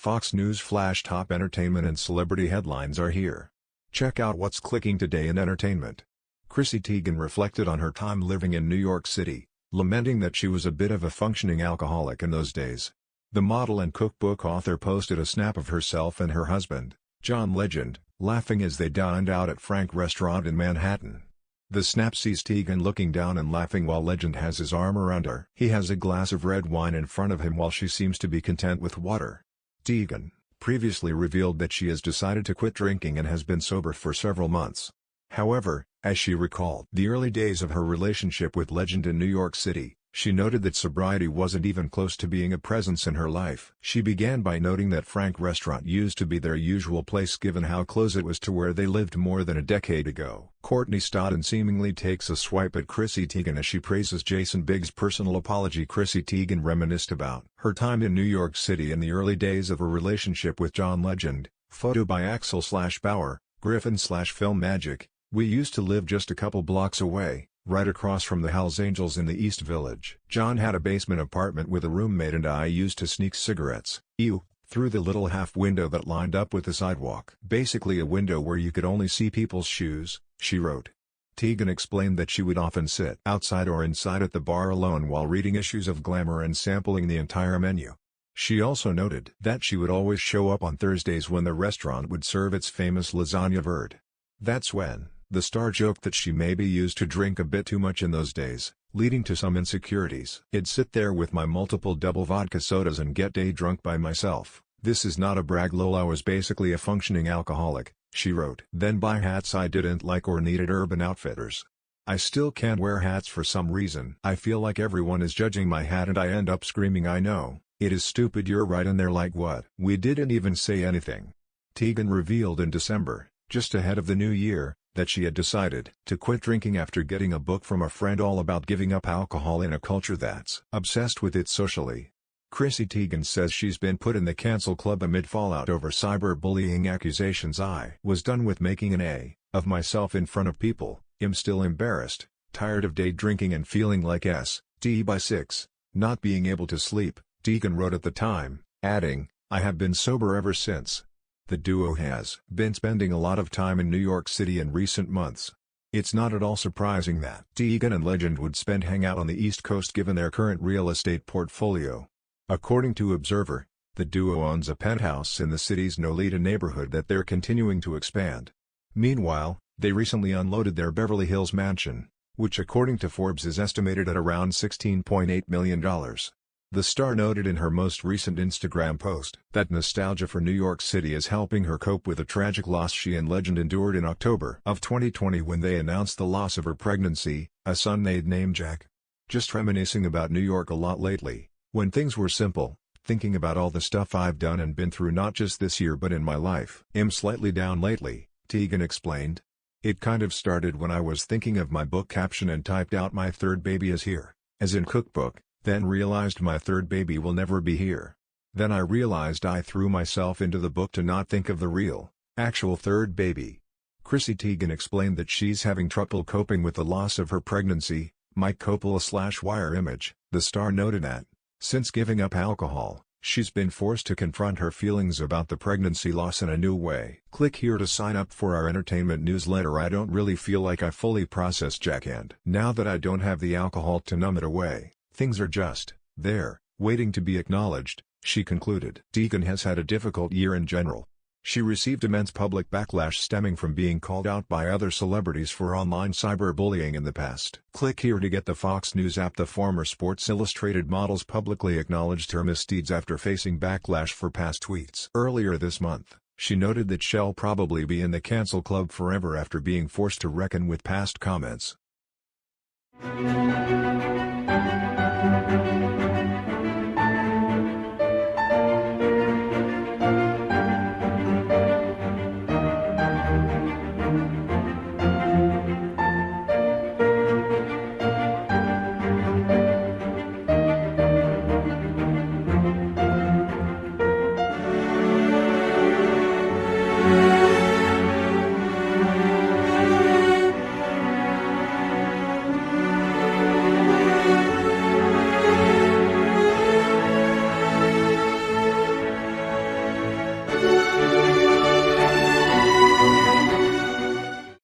Fox News Flash top entertainment and celebrity headlines are here. Check out what's clicking today in entertainment. Chrissy Teigen reflected on her time living in New York City, lamenting that she was a bit of a functioning alcoholic in those days. The model and cookbook author posted a snap of herself and her husband, John Legend, laughing as they dined out at Frank Restaurant in Manhattan. The snap sees Teigen looking down and laughing while Legend has his arm around her. He has a glass of red wine in front of him while she seems to be content with water. Teigen previously revealed that she has decided to quit drinking and has been sober for several months. However, as she recalled the early days of her relationship with Legend in New York City, she noted that sobriety wasn't even close to being a presence in her life. She began by noting that Frank Restaurant used to be their usual place given how close it was to where they lived more than a decade ago. Courtney Stodden seemingly takes a swipe at Chrissy Teigen as she praises Jason Biggs' personal apology. Chrissy Teigen reminisced about her time in New York City in the early days of her relationship with John Legend. Photo by Axel/Bauer, Griffin/Film Magic. We used to live just a couple blocks away, right across from the Hells Angels in the East Village. John had a basement apartment with a roommate and I used to sneak cigarettes, through the little half window that lined up with the sidewalk. Basically a window where you could only see people's shoes, she wrote. Teigen explained that she would often sit outside or inside at the bar alone while reading issues of Glamour and sampling the entire menu. She also noted that she would always show up on Thursdays when the restaurant would serve its famous lasagna verde. That's when the star joked that she maybe used to drink a bit too much in those days, leading to some insecurities. "I'd sit there with my multiple double vodka sodas and get day drunk by myself. This is not a brag lol, I was basically a functioning alcoholic," she wrote. "Then buy hats I didn't like or needed Urban Outfitters. I still can't wear hats for some reason. I feel like everyone is judging my hat and I end up screaming I know, it is stupid, you're right, and they're like what? We didn't even say anything." Teigen revealed in December, just ahead of the new year, that she had decided to quit drinking after getting a book from a friend all about giving up alcohol in a culture that's obsessed with it socially. Chrissy Teigen says she's been put in the cancel club amid fallout over cyberbullying accusations. "I was done with making an A of myself in front of people, am still embarrassed, tired of day drinking and feeling like S.T. by 6, not being able to sleep," Teigen wrote at the time, adding, "I have been sober ever since." The duo has been spending a lot of time in New York City in recent months. It's not at all surprising that Teigen and Legend would hang out on the East Coast given their current real estate portfolio. According to Observer, the duo owns a penthouse in the city's Nolita neighborhood that they're continuing to expand. Meanwhile, they recently unloaded their Beverly Hills mansion, which according to Forbes is estimated at around $16.8 million. The star noted in her most recent Instagram post that nostalgia for New York City is helping her cope with a tragic loss she and Legend endured in October of 2020 when they announced the loss of her pregnancy, a son they'd named Jack. "Just reminiscing about New York a lot lately, when things were simple, thinking about all the stuff I've done and been through not just this year but in my life. I'm slightly down lately," Teigen explained. "It kind of started when I was thinking of my book caption and typed out 'my third baby is here,' as in cookbook. Then realized my third baby will never be here. Then I realized I threw myself into the book to not think of the real, actual third baby." Chrissy Teigen explained that she's having trouble coping with the loss of her pregnancy. Mike Coppola/Wire Image, the star noted that, since giving up alcohol, she's been forced to confront her feelings about the pregnancy loss in a new way. "Click here to sign up for our entertainment newsletter. I don't really feel like I fully processed Jack, and now that I don't have the alcohol to numb it away, things are just there, waiting to be acknowledged," she concluded. Teigen has had a difficult year in general. She received immense public backlash stemming from being called out by other celebrities for online cyberbullying in the past. Click here to get the Fox News app. The former Sports Illustrated models publicly acknowledged her misdeeds after facing backlash for past tweets. Earlier this month, she noted that she'll probably be in the cancel club forever after being forced to reckon with past comments.